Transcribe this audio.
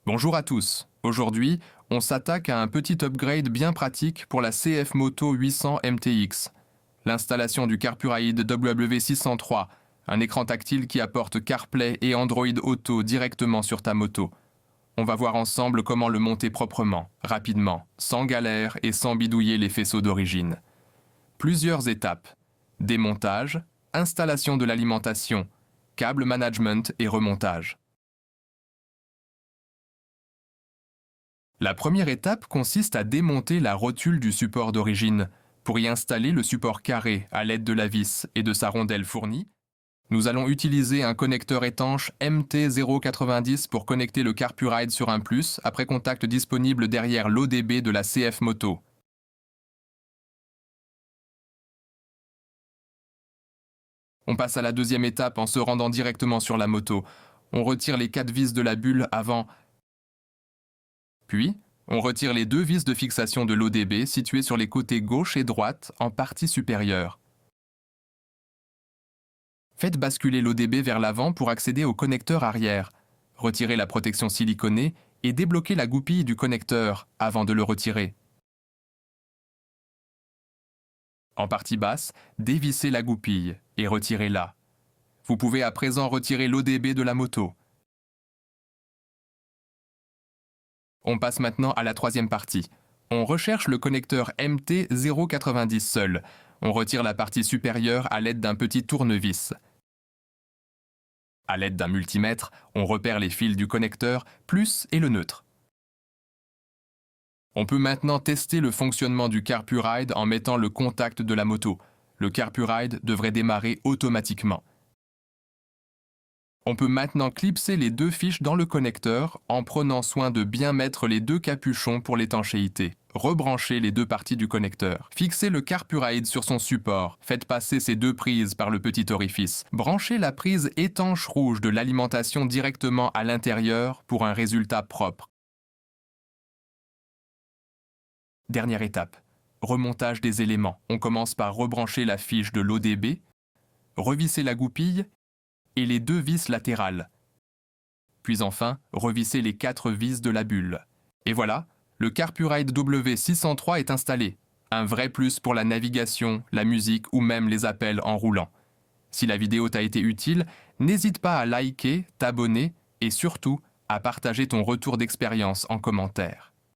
Bonjour à tous. Aujourd'hui, on s'attaque à un petit upgrade bien pratique pour la CF Moto 800 MTX. L'installation du Carpuride W603, un écran tactile qui apporte CarPlay et Android Auto directement sur ta moto. On va voir ensemble comment le monter proprement, rapidement, sans galère et sans bidouiller les faisceaux d'origine. Plusieurs étapes. Démontage, installation de l'alimentation, câble management et remontage. La première étape consiste à démonter la rotule du support d'origine. Pour y installer le support carré à l'aide de la vis et de sa rondelle fournie, nous allons utiliser un connecteur étanche MT090 pour connecter le Carpuride sur un plus après contact disponible derrière l'ODB de la CF Moto. On passe à la deuxième étape en se rendant directement sur la moto. On retire les 4 vis de la bulle avant. Puis, on retire les 2 vis de fixation de l'ODB situées sur les côtés gauche et droite en partie supérieure. Faites basculer l'ODB vers l'avant pour accéder au connecteur arrière. Retirez la protection siliconée et débloquez la goupille du connecteur avant de le retirer. En partie basse, dévissez la goupille et retirez-la. Vous pouvez à présent retirer l'ODB de la moto. On passe maintenant à la troisième partie. On recherche le connecteur MT090 seul. On retire la partie supérieure à l'aide d'un petit tournevis. À l'aide d'un multimètre, on repère les fils du connecteur, plus et le neutre. On peut maintenant tester le fonctionnement du Carpuride en mettant le contact de la moto. Le Carpuride devrait démarrer automatiquement. On peut maintenant clipser les 2 fiches dans le connecteur en prenant soin de bien mettre les 2 capuchons pour l'étanchéité. Rebranchez les 2 parties du connecteur. Fixez le Carpuride sur son support. Faites passer ces 2 prises par le petit orifice. Branchez la prise étanche rouge de l'alimentation directement à l'intérieur pour un résultat propre. Dernière étape. Remontage des éléments. On commence par rebrancher la fiche de l'ODB, revisser la goupille et les 2 vis latérales. Puis enfin, revisser les 4 vis de la bulle. Et voilà, le Carpuride W603 est installé. Un vrai plus pour la navigation, la musique ou même les appels en roulant. Si la vidéo t'a été utile, n'hésite pas à liker, t'abonner et surtout à partager ton retour d'expérience en commentaire.